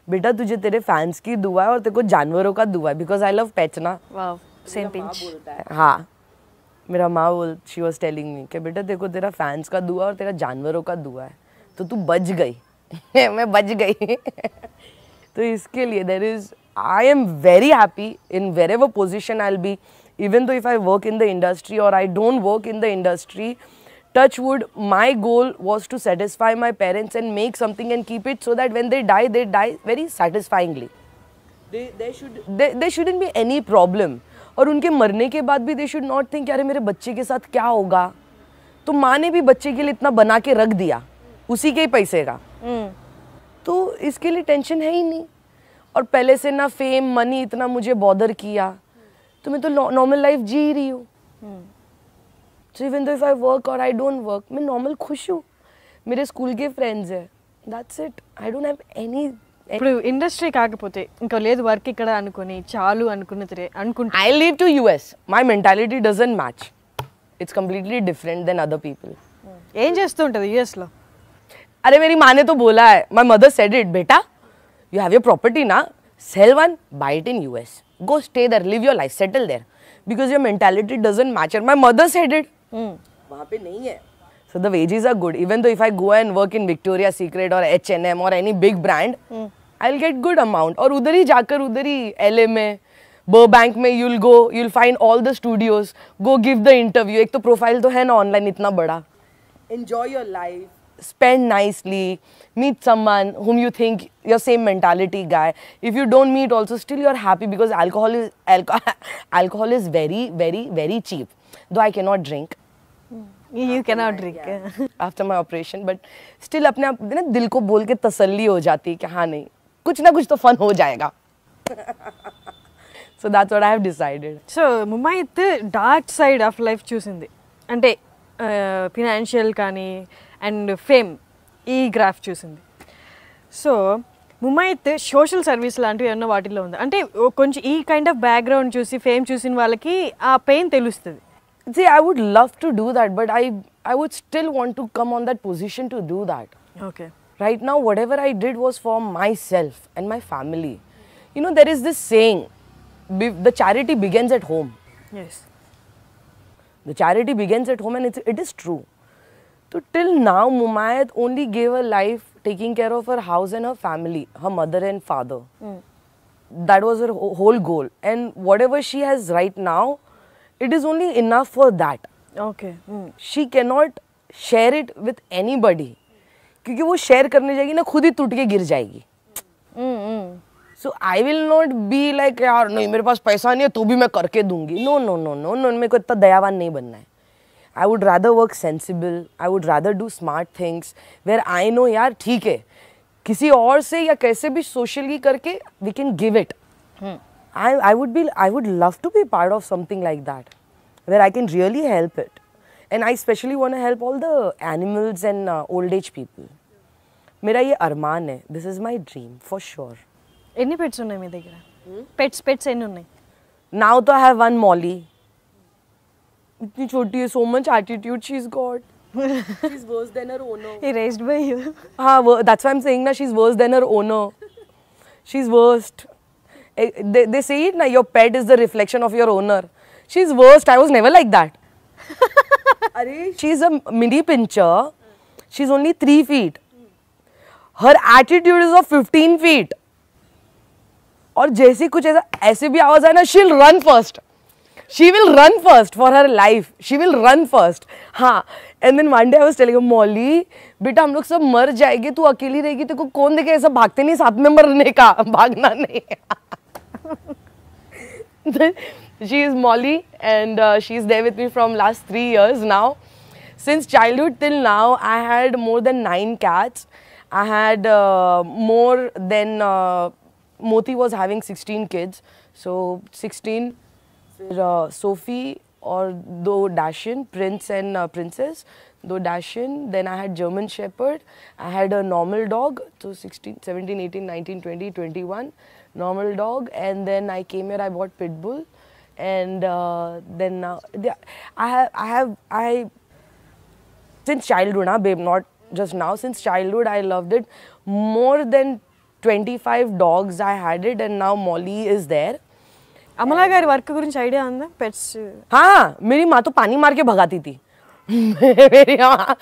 बेटा तुझे तेरे फैंस की दुआ है और तेरे को जानवरों का दुआ है because I love pets ना. వావ్ సేమ్ పించ్ हाँ मेरा माँ बोल शी वॉज टेलिंग मी कि बेटा देखो तेरा फैंस का दुआ और तेरा जानवरों का दुआ है तो तू बच गई मैं बच गई तो इसके लिए there is I am very happy in where ever position I will be even though if I work in the industry और I don't work in the industry touch wood my goal was to satisfy my parents and make something and keep it so that when they die very satisfyingly. There shouldn't be any problem. और उनके मरने के बाद भी they should not think यार मेरे बच्चे के साथ क्या होगा. तो माँ ने भी बच्चे के लिए इतना बना के रख दिया उसी के ही पैसे का, तो इसके लिए टेंशन है ही नहीं. और पहले से ना फेम मनी इतना मुझे बॉदर किया, तो मैं तो नॉर्मल लाइफ जी रही हूँ. So even though if I work और आई डोंट वर्क मैं नॉर्मल खुश हूँ. मेरे स्कूल के फ्रेंड्स हैं, that's it. I don't have any. ఇప్పుడు ఇండస్ట్రీ కాకపోతే ఇంకా లేదు వర్క్ ఇక్కడ అనుకుని చాలు అనుకుంటే I live to US. My mentality doesn't match. It's completely different than other people. ఏం చేస్తూ ఉంటుంది యూఎస్లో? अरे मेरी माँ ने तो बोला है. My mother said it. बेटा, you have your property ना, sell one, buy it in US. Go stay there, live your life, settle there. Because your mentality doesn't match. And my mother said it. वहाँ पे नहीं है. So the wages are good. Even though if I go and work in Victoria's Secret or H&M or any big brand, I'll get good amount. और उधर ही जाकर उधर ही LA में, Burbank में you'll find all the studios. Go give the interview. एक तो profile तो है ना online इतना बड़ा. Enjoy your life. Spend nicely. Meet someone whom you think your same mentality guy. If you don't meet also, still you're happy because alcohol is very, very, very cheap. Though I cannot drink. You cannot drink. After my operation, but still अपने आप ना दिल को बोल के तसल्ली हो जाती है कि हाँ नहीं कुछ ना कुछ तो फन हो जाएगा. So that's what I have decided. So Mumaith dark side of life చూసింది అంటే ఫినాన్షియల్ కానీ అండ్ ఫేమ్ ఈ గ్రాఫ్ చూసింది. సో ముమైత్ సోషల్ సర్వీస్ లాంటివి ఏమన్నా వాటిల్లో ఉంది అంటే కొంచెం ఈ కైండ్ ఆఫ్ బ్యాక్గ్రౌండ్ చూసి ఫేమ్ చూసిన వాళ్ళకి ఆ పెయిన్ తెలుస్తుంది. See, I would love to do that, but I would still want to come on that position to do that. Okay. Right now, whatever I did was for myself and my family. You know, there is this saying, the charity begins at home. Yes. The charity begins at home and it is true. So till now, Mumayat only gave her life taking care of her house and her family, her mother and father. That was her whole goal. And whatever she has right now, it is only enough for that. Okay. She cannot share it with anybody. क्योंकि वो share करने जाएगी ना खुद ही टूट के गिर जाएगी. So I will not be like यार नहीं मेरे पास पैसा नहीं है तो भी मैं करके दूंगी. No, मेरे को इतना दयावान नहीं बनना है. I would rather work sensible. I would rather do smart things where I know यार ठीक है किसी और से या कैसे भी socially करके we can give it. I would love to be part of something like that where I can really help it. And I especially want to help all the animals and old age people. मेरा ये अरमान है. This is my dream for sure. ఎన్ని pets ఉన్నాయి మీ దగ్గర? Pets ఎన్ని ఉన్నాయి? Now तो I have one Molly. इतनी छोटी है, so much attitude she's got. She's worse than her owner. He raised by you. हाँ, that's why I'm saying ना she's worse than her owner. She's worst. They say it na, your pet is the reflection of your owner. She's worst. I was never like that. She's a mini pincher. She's only 3 feet. Her attitude is of 15 feet. और जैसे कुछ ऐसे भी आवाज आए ना, she'll run first. She will run first for her life. She will run first. हाँ. And then one day I was telling her, Molly, बेटा हम लोग सब मर जाएंगे, तू अकेली रहेगी, तेरे को कौन देखे? ऐसा भागते नहीं, साथ में मरने का, भागना नहीं. She is Molly and she is there with me from last 3 years now. Since childhood till now, I had more than 9 cats. I had more than Moti was having 16 kids. So 16. Sophie or दो Dashin, Prince and Princess, दो Dashin. Then I had German Shepherd. I had a normal dog. So 16, 17, 18, 19, 20, 21. Normal dog. And then I came here, I bought Pitbull. And then I since childhood, babe, not just now, since childhood I loved it. More than 25 dogs I had it, and now Molly is there. Amala గారి work గురించి idea ఉందా? Pets हाँ, मेरी माँ तो पानी मार के भगाती थी. मेरी माँ,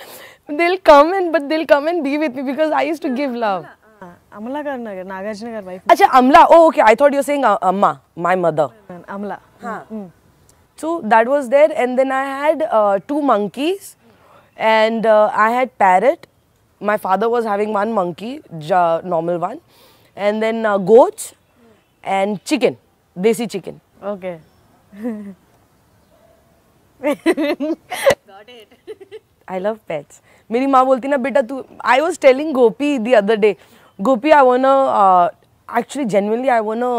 they'll come and be with me because I used to give love. Amala గారు నాగార్జున గారి వైఫ్. अच्छा, Amla. Oh, okay. I thought you were saying Amma, my mother. Amala. So that was there, and then I had 2 monkeys, and I had parrot. My father was having 1 monkey, normal one, and then goats and chicken, desi chicken. Okay. I love pets. मेरी माँ बोलती ना बेटा तू. I was telling Gopi the other day, Gopi, I wanna actually genuinely I wanna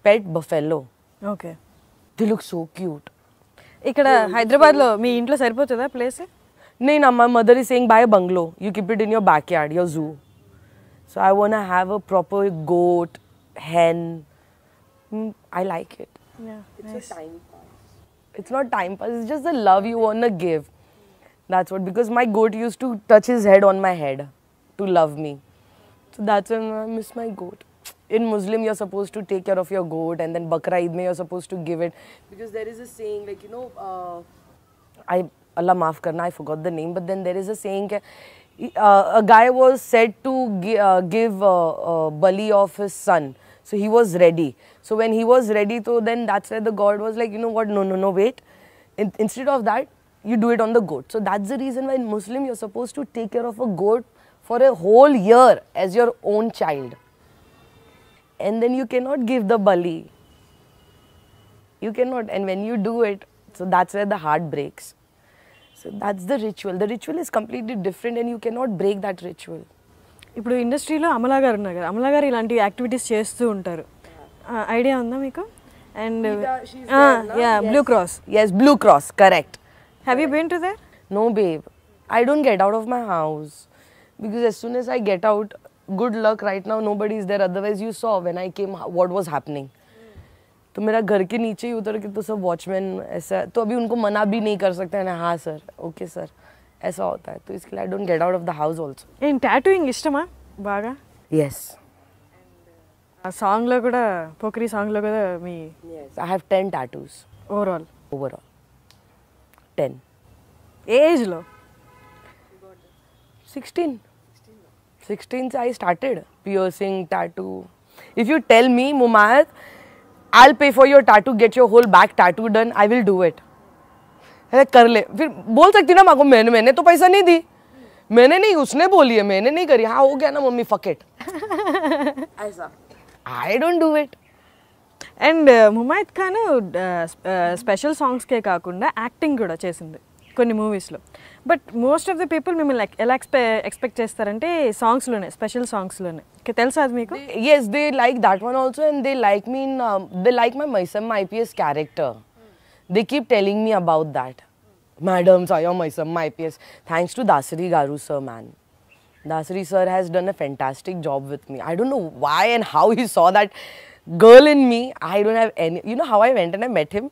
pet buffalo. Okay. They look so cute. ఇక్కడ హైదరాబాద్లో మీ ఇంట్లో సరిపోతుందా place? No, my mother is saying buy a bungalow. You keep it in your backyard, your zoo. So I wanna have a proper goat, hen. I like it. Yeah, It's a time pass. It's not time pass. It's just the love you wanna give. That's what. Because my goat used to touch his head on my head to love me. So that's when I miss my goat. In Muslim, you're supposed to take care of your goat, and then Bakra Eid, you're supposed to give it. Because there is a saying, like, you know, Allah maaf karna, I forgot the name, but then there is a saying, a guy was said to give bali of his son. So he was ready. So when he was ready, so then that's where the God was like, you know what, no, wait. Instead of that, you do it on the goat. So that's the reason why in Muslim, you're supposed to take care of a goat for a whole year as your own child. And then you cannot give the bali. You cannot. And when you do it, so that's where the heart breaks. So that's the ritual. The ritual is completely different and you cannot break that ritual. ఇప్పుడు ఇండస్ట్రీలో అమలా గారు ఉన్నారు కదా, అమలా గారు ఇలాంటి activities చేస్తూ ఉంటారు. Idea ఉందా మీకు? And ya, blue cross. Yes, Blue Cross, correct. Have you been to there? No, babe. I don't get out of my house. Because as soon as I get out, good luck, right now nobody is there. Otherwise you saw when I came what was happening. तो मेरा घर के नीचे ही उतर के तो सब watchman ऐसा, तो अभी उनको मना भी नहीं कर सकते हैं. हाँ सर, ओके सर, ऐसा होता है. तो इसके लिए I don't get out of the house also. ఏం టాటూయింగ్ ఇష్టమా బాగా? Yes. ఆ సాంగ్లో కూడా, పోకరి సాంగ్లో కూడా మీ Yes. I have 10 tattoos overall overall. 10. ఏజ్లో 16. 16 I started piercing, tattoo. If you tell me, Mumayat, I'll pay for your tattoo, get your whole back tattoo done, I will do it. अरे कर ले. फिर बोल सकती ना माँ को, मैंने तो पैसा नहीं दी, मैंने नहीं, उसने बोली है, मैंने नहीं करी. हाँ हो गया ना मम्मी, fuck it. ऐसा. I don't do it. And Mumaith Khan special సాంగ్స్కే కాకుండా యాక్టింగ్ కూడా చేసింది కొన్ని మూవీస్లో. But most of the people మిమ్మల్ని ఎలా ఎక్స్పెక్ట్ చేస్తారంటే సాంగ్స్లోనే, స్పెషల్ సాంగ్స్లోనే. తెలుసా అది మీకు? Yes, they like that one also, and they like me in, they like my Maisamma IPS character. They keep telling me about that. Madam, Saya Maisamma IPS. Thanks to Dasari Garu sir, man. Dasari sir has done a fantastic job with me. I don't know why and how he saw that girl in me. I don't have any. You know how I went and I met him?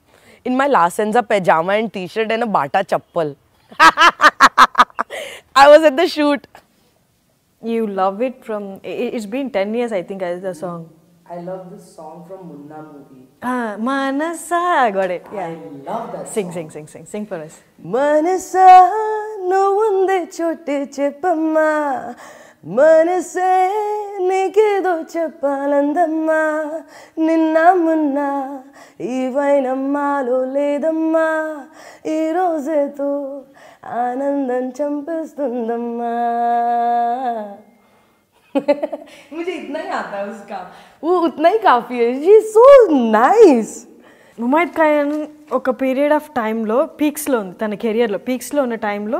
In my La Senza pajama and t-shirt and a Bata chappal. I was at the shoot. You love it from, it's been 10 years I think as the song. I love this song from Munna movie. Manasa, got it. Yeah. I love that Sing for us. Manasa, no unde chote cheppamma, manase nekedo cheppalandamma, ninna munna ee vainamalo ledamma, ee rozeto Anandan चंपिस्तुंदम्मा. मुझे इतना ही आता है उसका, वो उतना ही काफी है. She is so nice. Mumaith Khan ఒక పీరియడ్ ఆఫ్ టైంలో పీక్స్లో ఉంది, తన కెరియర్లో పీక్స్లో ఉన్న టైంలో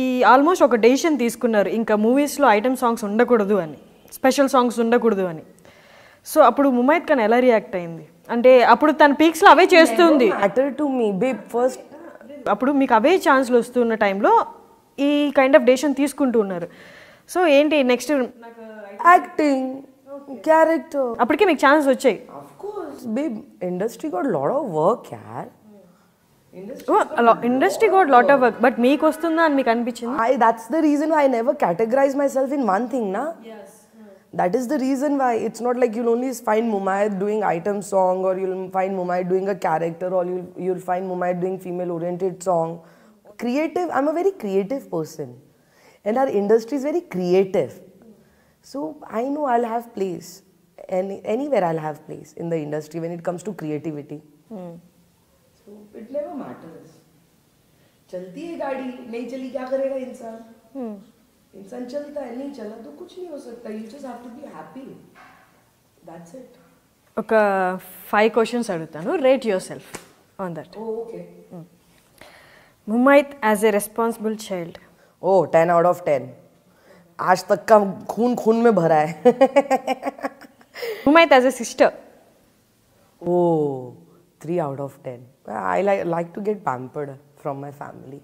ఈ ఆల్మోస్ట్ ఒక డెసిషన్ తీసుకున్నారు, ఇంకా మూవీస్లో ఐటమ్ సాంగ్స్ ఉండకూడదు అని, స్పెషల్ సాంగ్స్ ఉండకూడదు అని. సో అప్పుడు ముమైత్ ఖాన్ ఎలా రియాక్ట్ అయింది? అంటే అప్పుడు తన పీక్స్లో అవే చేస్తుంది. Matter to me, babe. First, అప్పుడు మీకు అవే ఛాన్స్లు వస్తున్న టైంలో ఈ కైండ్ ఆఫ్ డెసిషన్ తీసుకుంటూ ఉన్నారు. సో ఏంటి నెక్స్ట్ acting, character. అప్పటికే మీకు ఛాన్స్ వచ్చాయి. Of course, babe. Industry got a lot of work, yaar. Industry goat lot of work, but మీకు వస్తుందా అని మీకు అనిపించింది? That's the reason why I never categorize myself in one thing, na. Yes. That is the reason why it's not like you'll only find Mumayat doing item song, or you'll find Mumayat doing a character, or you'll find Mumayat doing female oriented song. Creative. I'm a very creative person, and our industry is very creative. So I know I'll have place, and anywhere I'll have place in the industry when it comes to creativity. So it never matters. चलती है गाड़ी, नहीं चली क्या करेगा इंसान? इंसान चलता है, नहीं चला तो कुछ नहीं हो सकता. You just have to be happy. That's it. ఒక 5 క్వశ్చన్స్ అడుగుతాను, rate your self on that. Oh, okay. Mumaith as a responsible child. Oh, 10 out of 10. आज तक का खून में भरा है. Mumaith as a sister. Oh, 3 out of 10. I like to get pampered from my family.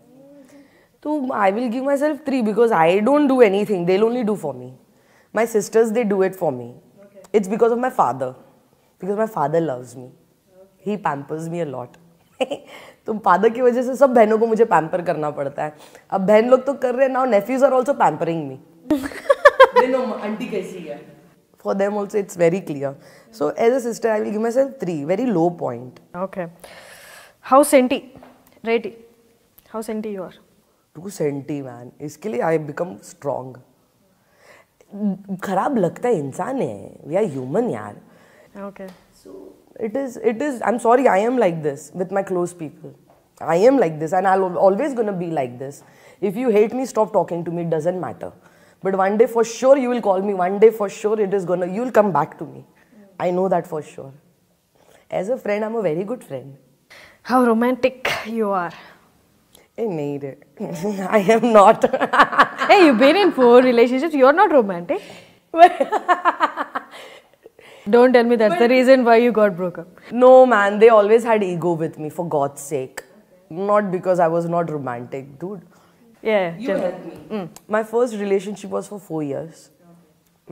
So I will give myself 3 because I don't do anything. They'll only do for me. My sisters, they do it for me. Okay. It's because of my father. Because my father loves me. Okay. He pampers me a lot. तो father की वजह से सब बहनों को मुझे pamper करना पड़ता है. अब बहन लोग तो कर रहे हैं, now nephews are also pampering me. They know auntie कैसी है. For them also it's very clear. So as a sister I will give myself 3, very low point. Okay. How senti? Rate it. How senti you are? Too senti man. इसके लिए I become strong. खराब लगता है इंसान है. We are human यार. Okay. So it is. I'm sorry I am like this with my close people. I am like this and I'll always gonna be like this. If you hate me, stop talking to me. It doesn't matter. But one day for sure you will call me. One day for sure you will come back to me. I know that for sure. As a friend, I'm a very good friend. How romantic you are. Hey, nahi re. I am not. Hey, you've been in 4 relationships. You're not romantic. Don't tell me that's the reason why you got broke up. No, man. They always had ego with me, for God's sake. Not because I was not romantic, dude. Yeah. You helped me. My first relationship was for 4 years.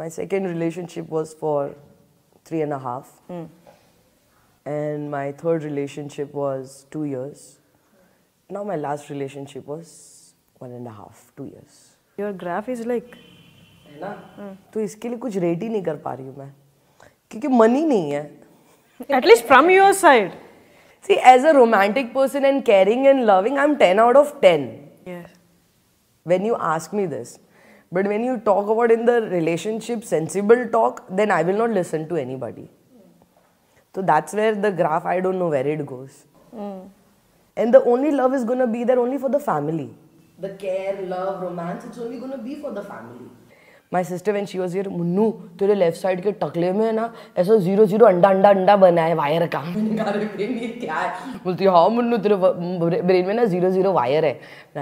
My second relationship was for 3.5. And my third relationship was 2 years. Now my last relationship was 1.5, 2 years. Your graph is like. है ना? तो इसके लिए कुछ rate ही नहीं कर पा रही हूँ मैं, क्योंकि मनी नहीं है. At least from your side. See, as a romantic person and caring and loving, I'm 10 out of 10. Yes. When you ask me this. But when you talk about in the relationship sensible talk, then I will not listen to anybody. So that's where the graph, I don't know where it goes. And the only love is going to be there only for the family. The care, love, romance, it's only going to be for the family. My sister, when she was here, Munnu तेरे left side के टकले में ना ऐसा 0-0 अंडा बना है wire का. मैंने कहा अरे ब्रेन ये क्या है? बोलती है हाँ मुन्नू तेरे ब्रेन में ना 0-0 वायर है.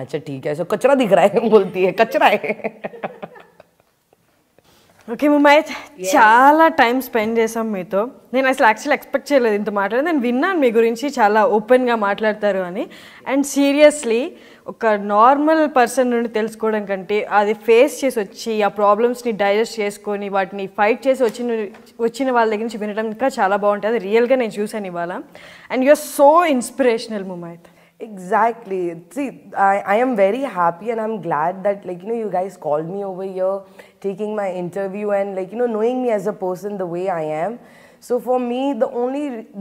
अच्छा ठीक है, ऐसा कचरा दिख रहा है. बोलती है कचरा है. ఓకే ముమైత్, చాలా టైం స్పెండ్ చేసాం మీతో. నేను అసలు యాక్చువల్లీ ఎక్స్పెక్ట్ చేయలేదు ఇంత మాట్లాడి. నేను విన్నాను మీ గురించి చాలా ఓపెన్గా మాట్లాడతారు అని. అండ్ సీరియస్లీ ఒక నార్మల్ పర్సన్ నుండి తెలుసుకోవడం కంటే అది ఫేస్ చేసి వచ్చి ఆ ప్రాబ్లమ్స్ని డైజెస్ట్ చేసుకొని వాటిని ఫైట్ చేసి వచ్చిన వాళ్ళ దగ్గర నుంచి వినడం ఇంకా చాలా బాగుంటుంది. అది రియల్గా నేను చూసాను ఇవాళ. And you're so inspirational Mumaith. Exactly. See, I am very happy and I'm glad that you guys called me over here, taking my interview and knowing me as a person the way I am. So for me,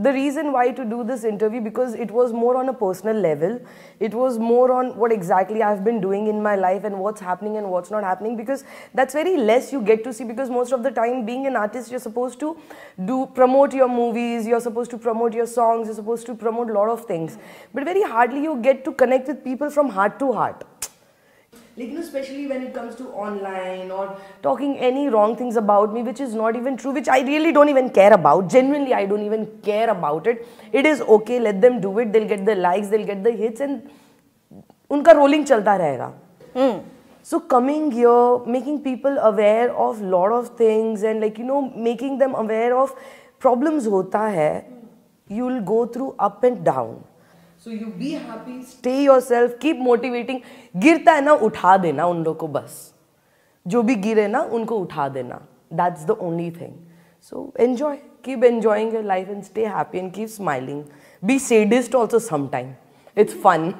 the reason why to do this interview, because it was more on a personal level. It was more on what exactly I've been doing in my life and what's happening and what's not happening, because that's very less you get to see, because most of the time being an artist, you're supposed to promote your movies, you're supposed to promote your songs, you're supposed to promote a lot of things. But very hardly you get to connect with people from heart to heart. Especially when it comes to online or talking any wrong things about me, which is not even true, which I really don't even care about. Genuinely, I don't even care about it. It is okay, let them do it. They'll get the likes, they'll get the hits, and unka rolling chalta rahega. So coming here, making people aware of lot of things and making them aware of problems hota hai. you'll go through up and down. So you be happy, stay yourself, keep motivating. गिरता है ना उठा देना उन लोगों को बस. जो भी गिरे ना उनको उठा देना. That's the only thing. So enjoy, keep enjoying your life and stay happy and keep smiling. Be sadist also sometime. It's fun.